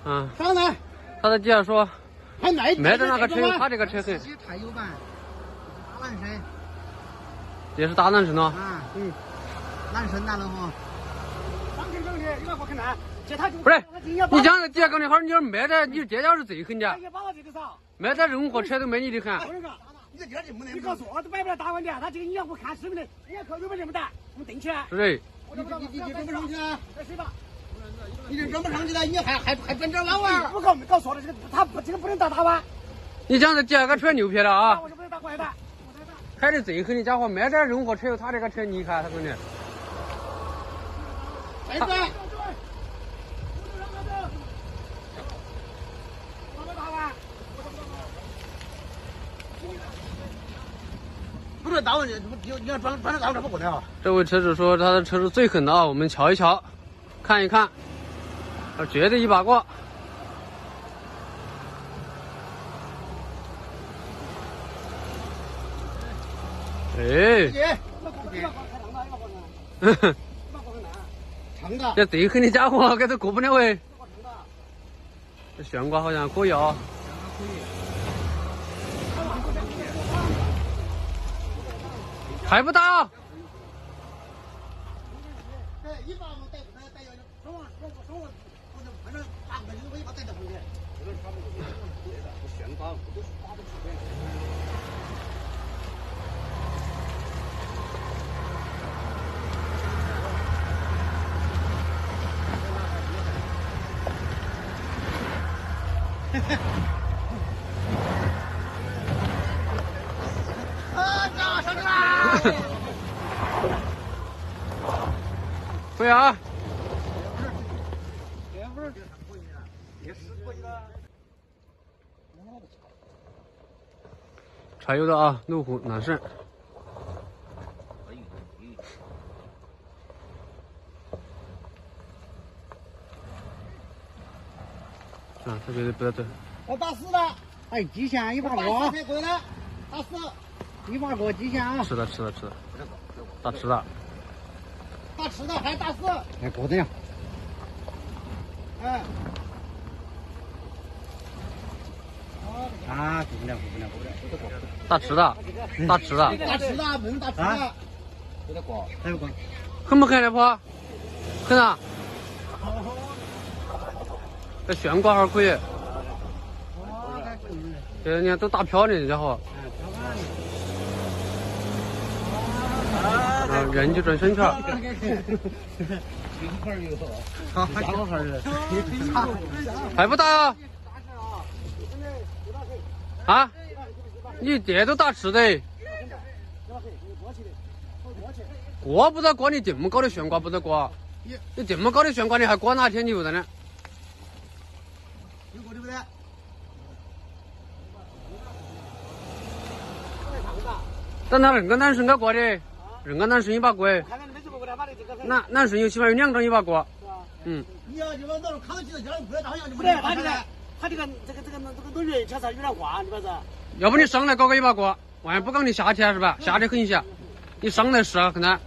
嗯，上来，他在底下说，还卖的那个车有他这个车很，太有版，大男生，这是大男生了。啊，男生男了哈。上去，你把我看看，这他不是，你讲底下讲的好，你卖的，你这家是最狠的，卖的任何车都没你的狠。你告诉我，都摆不了大问题，他这个你要不看视频的，你要靠有本事不打，我们顶起来。是的。你整不上去啊？来水吧。你这整不上去了，你还跟这老玩？我告诉我的这个这个不能打大碗。你讲这底下个车牛皮了啊！我就不能打坏的。开的最狠的家伙，卖点任何车有他这个车，你看他兄弟。来转。不是大问题，你要装到大问题不过来啊！这位车主说他的车是最狠的啊，我们瞧一瞧，看一看，绝对一把过。哎，长的，这最狠的家伙，这都过不了喂。这悬挂好像可以啊。还不到。上去啦！对啊。柴油的啊，路虎揽胜。啊，这个不要走。我打死的，哎，极限一把过。太贵了，打死，一把过极限啊！吃的，打吃的。打吃的还打死，哎，过得了。哎。啊，过不了。打吃的，不能打吃的，有点过，还有过。狠不狠的婆？狠啊！这悬挂还可以。这你看都打漂亮的家伙。啊，人就转身去了。还不打啊？啊？你这都打吃的？过不得过，你这么高的悬挂不得过？你这么高的悬挂，你还过哪天你又在呢？有过对不对？但他人个男生该过的，人个男生一把过。男生有起码有2张一把过。嗯。你要就往那卡到几个家不要大样就不对。他这个都热车才有点挂，你不是？要不你上来搞个一把过，万一不讲你下去是吧？下去狠一些，你上来试看看。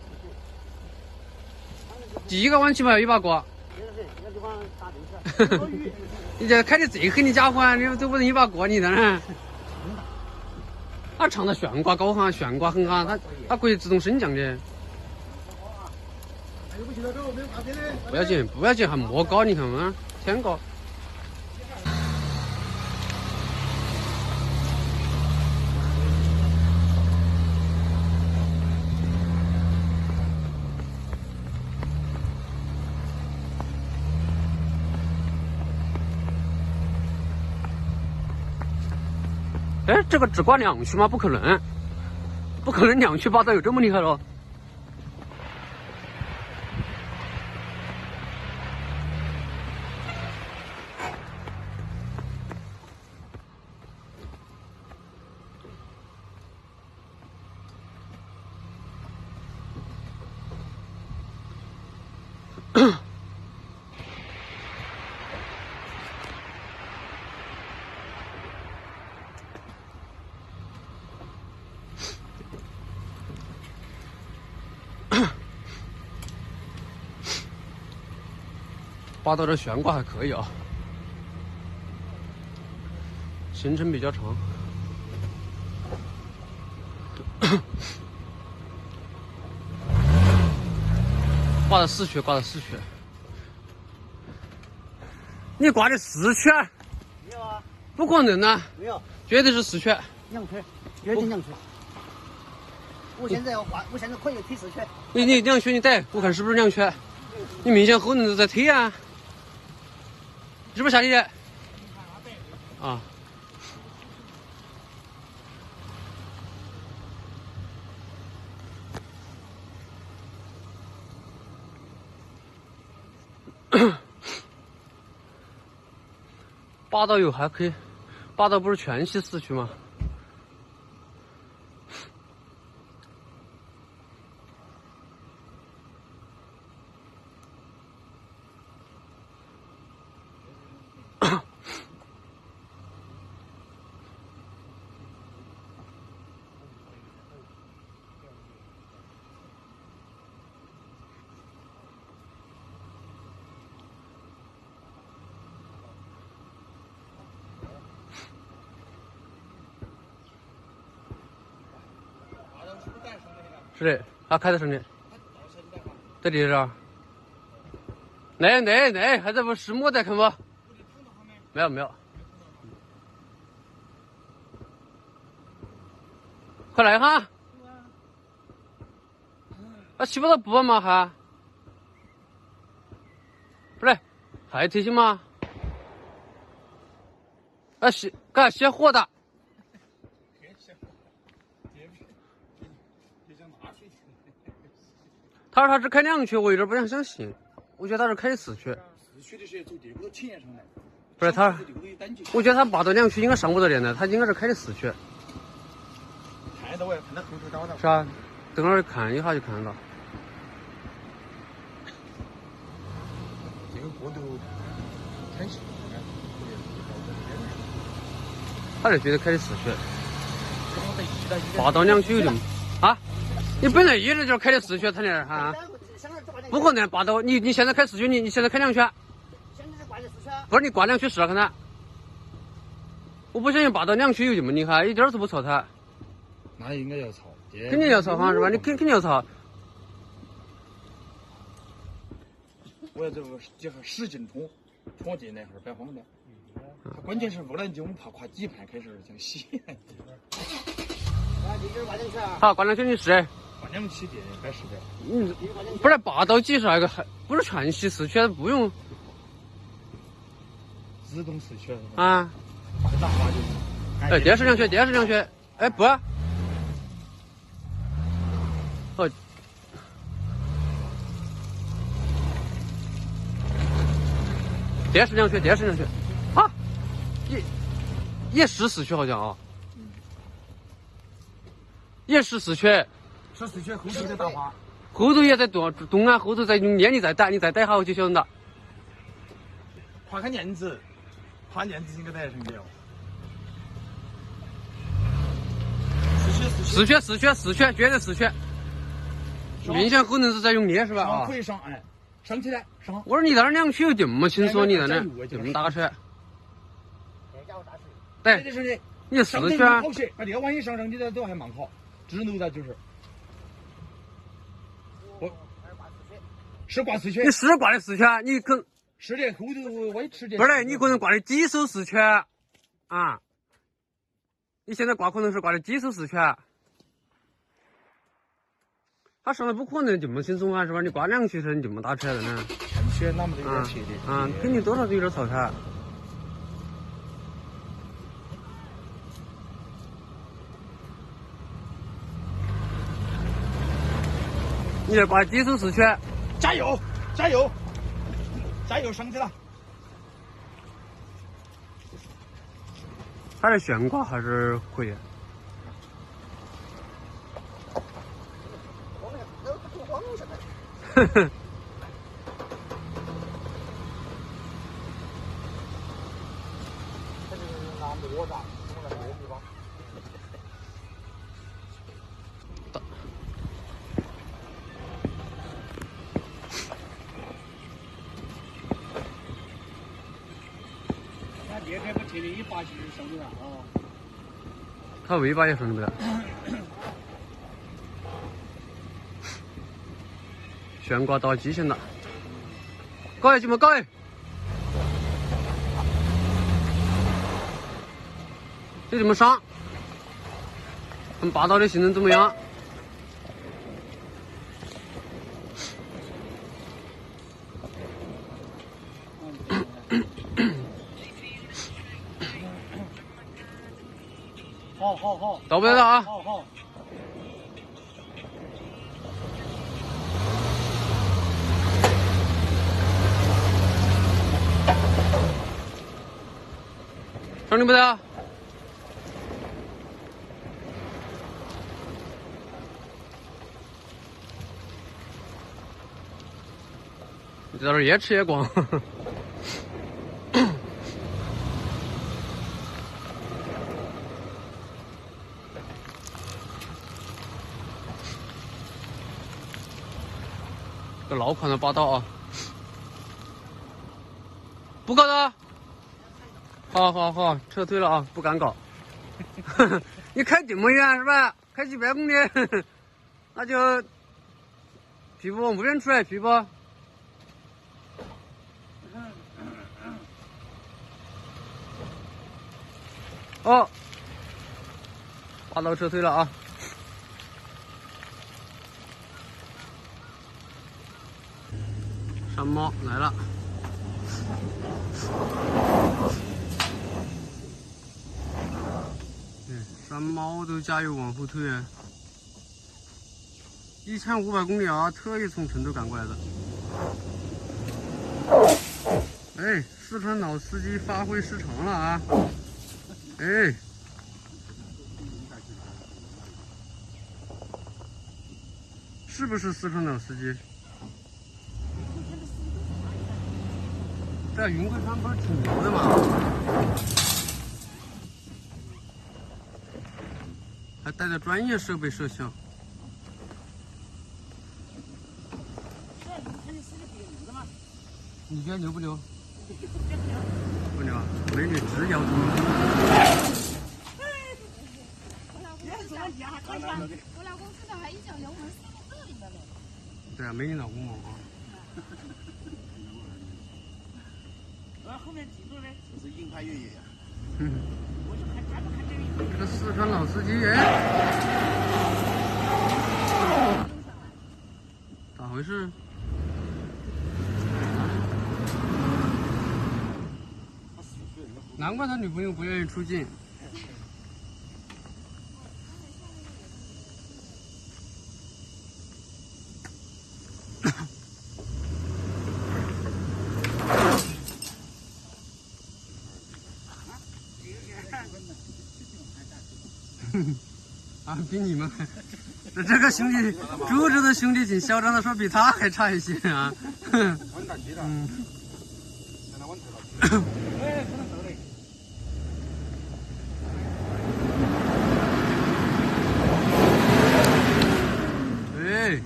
第一个弯起码要一把过。你这开的最狠的家伙啊！你都不能一把过你的呢？他唱的悬挂高哈，悬挂很哈，它可以自动升降的。不要紧，还莫高，你看嘛，天高。哎，这个只挂2驱吗？不可能2驱霸道有这么厉害了。八道这悬挂还可以啊，行程比较长。挂的4圈，挂的4圈。你挂的4圈？没有啊，不可能啊！没有，绝对是4圈。2圈，绝对2圈。我现在要挂，我现在可以推4圈。你2圈你逮，我看是不是2圈？你明显后轮子在推啊！是不是下地的？啊。八道有还可以，八道不是全系4驱吗？是的，他开的省的，在里头。那，还在不石磨在看不？没有。快来哈！起不到步嘛还？不是，还提醒吗？熄火的。他说他只开2圈，我有点不想相信。我觉得他是开的4圈。4圈的时候走地沟倾上来。不是他，我觉得他8到2圈应该上不到电的，他应该是开的4圈。看到我，看到后头找到。是啊，等会儿看一下就看得到。这个坡度很细。他就觉得开的4圈。8到2圈有点啊？你本来一直就是开的4圈，他那哈？不可能8到你现在开4圈，你现在开2圈？现在是挂的4圈。不是你挂2圈试了看他。我不相信8到2圈有这么厉害，一点都不超他。那应该要超，肯定要超哈是吧？你肯定要超。我要这个使劲冲进那会儿别慌的。关键是无论就我们怕跨底盘开始想洗。好，挂2圈你试。挂2起的该是的。不是8到几是那个还不是全系4圈，不用自动4圈啊。打滑就。哎，电视2圈，哎不。哦。电视2圈，啊，也是4圈好像啊，也是4圈，是4圈后头的打滑，后头也在动啊，后头再用念你再逮好就晓得了。划个链子，应该在上面。4圈，绝对4圈，明显后轮子在用力是吧？啊，可以上，哎，上起来上。我说你在那2圈有这么轻松，你在那这么大车？对，你4圈。好些，把这个万一上去的都还蛮好，只能的就是。我是挂4圈。你是挂的4圈，你可是的，后头我吃的。不是，你可能挂的几手4圈啊？你现在挂可能是挂的几手4圈。他上来不可能这么轻松啊，是吧？你挂2圈车，你这么大车的呢？圈那么的有点斜的。啊，肯定多少都有点超车。你这挂几手4圈？加油，上去了。它的悬挂还是可以。呵呵。这就是拿磨的，用来磨地方。现在不确定，把其实受的了啊。他尾巴也受不了。悬挂到机型了，高一，这么高一，就这么上，很霸道的性能怎么样？好，到不了啊！好。上你不得？你在这儿越吃越光。这老宽的霸道啊！不搞的。好，撤退了啊，不敢搞。你开这么远是吧？开几百公里，那就屁股往屋边出来，屁股。哦，霸道撤退了啊！山猫来了。山猫都加油往后退，1500公里啊，特意从成都赶过来的。哎，四川老司机发挥失常了啊！哎，是不是四川老司机？这云贵川不是挺牛的吗？还带着专业设备摄像。你觉得牛不牛？不牛啊！美女直摇头。我老公看到还一脚油门塞到这里了嘞。对啊，没你老公猛啊。后面记住呢，就是硬派越野呀。我就看不看这个。这个四川老司机哎，咋回事？难怪他女朋友不愿意出境。啊，比你们还，这个兄弟，主持的兄弟挺嚣张的，说比他还差一些啊。嗯。哎，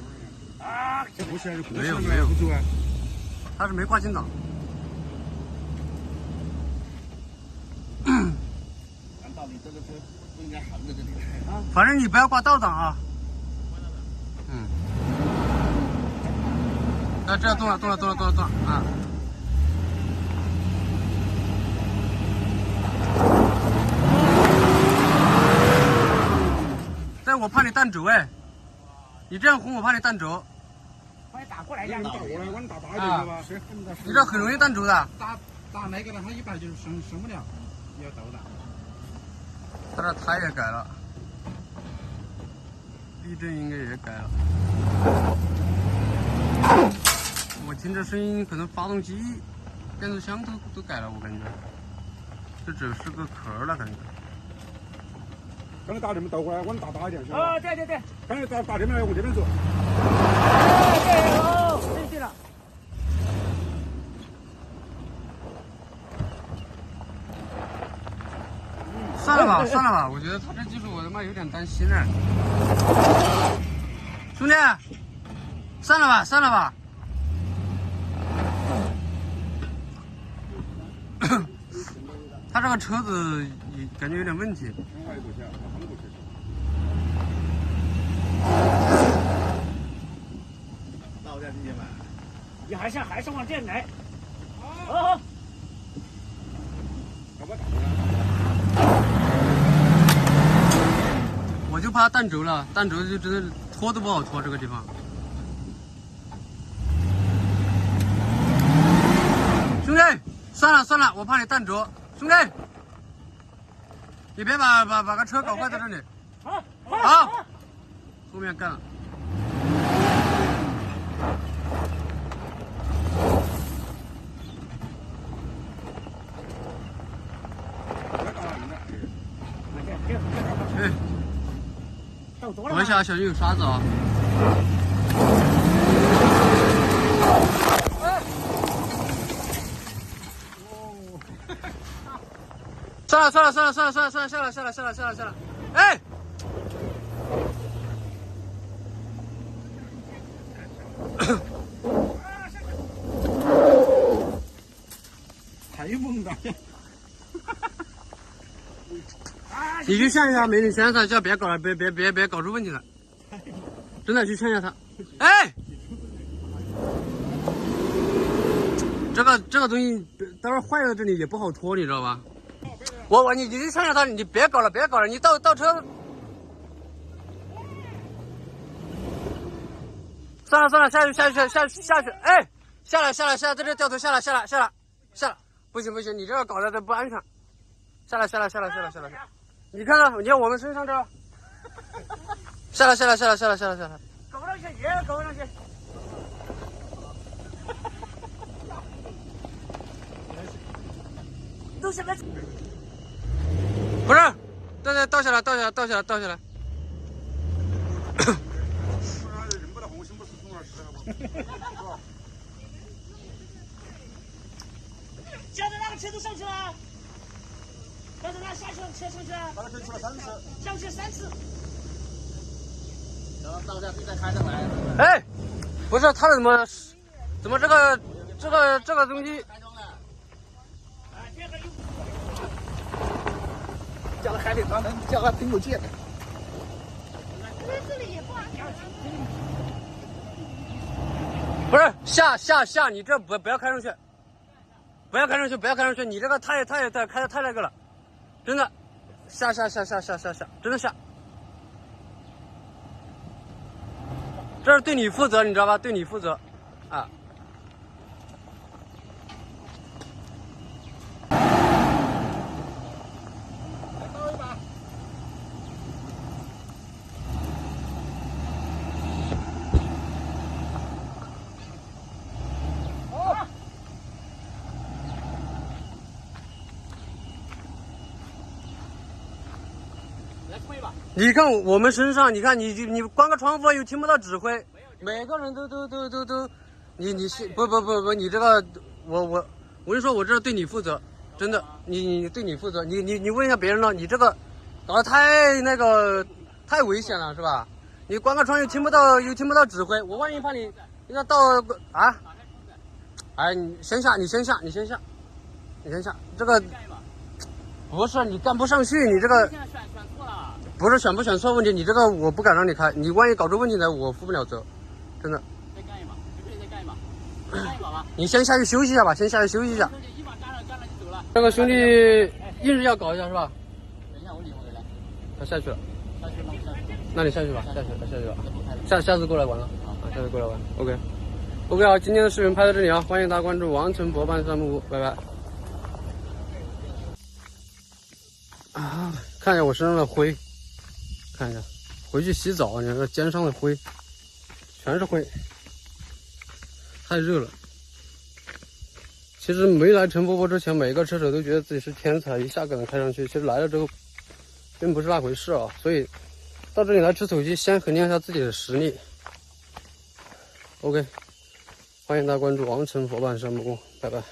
啊，这不是没有，他是没挂进档。按道理这个车不应该横在这里啊，反正你不要挂倒档啊。嗯。啊，这样动了啊！但我怕你弹轴哎，你这样轰我怕你弹轴。把你打过来呀！你打过来，往你打大一点是吧？你这很容易弹轴的。打那个呢，它一般就是升不了，要倒档。他这胎也改了，避震应该也改了。我听这声音，可能发动机、变速箱都改了，我感觉。这只是个壳了，感觉。刚才打这边倒过来，往打大一点，是吧？对。刚才打这边来，往这边走。对了。算了吧，我觉得他这技术我他妈有点担心呢。兄弟，算了吧。他这个车子感觉有点问题。老点理解吗？你还是往这来。好。我就怕弹轴了，弹轴就真的拖都不好拖这个地方。兄弟，算了，我怕你弹轴。兄弟，你别把个车搞坏在这里。好。后面干了。哎，等一下，小心有沙子啊！算了，下来！哎！太猛了！你去劝一下美女，劝他，叫别搞了，别搞出问题来。真的去劝一下他。哎，这个东西待会儿坏了这里也不好拖，你知道吧？你去劝一下他，你别搞了，你倒车。算了，下去。哎，下来，在这掉头下来，不行，你这个搞得这不安全。下来！你看我们身上这，下来！搞不上去，也搞不上去。都什么？不是，对，倒下来。叫着那个车都上去了。刚才那下去了，车上去了，把它推出了3次，上去3次。然后到这再开上来。哎，不是他怎么这个东西？叫他海里他能叫他挺有劲的。这里也不安全。不是下，你这不要开上去，不要开上去，你这个太开的太那个了。真的，下，真的下。这是对你负责，你知道吧？对你负责，啊。倒一把。你看我们身上，你看你关个窗户又听不到指挥，每个人都，你不，你这个我跟你说，我这是对你负责，真的，你对你负责，你问一下别人了，你这个搞得太危险了是吧？你关个窗又听不到指挥，我万一怕你要到啊，哎你先下，这个不是你干不上去，你这个。不是选不选错问题，你这个我不敢让你开，你万一搞出问题来，我负不了责，真的。再干一把，再干一把，干一把吧。你先下去休息一下吧，一把干了就走了。这个兄弟硬是要搞一下是吧？等一下我领回来。他下去了。下去吗？那你下去吧，下去吧。下次过来玩了啊，下次过来玩。OK 好，今天的视频拍到这里啊，欢迎大家关注王城博办项目屋，拜拜。啊，看一下我身上的灰。看一下，回去洗澡，你看这肩上的灰，全是灰，太热了。其实没来陈伯伯之前，每个车手都觉得自己是天才，一下就能开上去。其实来了之后，并不是那回事啊。所以到这里来吃手机，先衡量一下自己的实力。OK， 欢迎大家关注王城佛办项目屋，拜拜。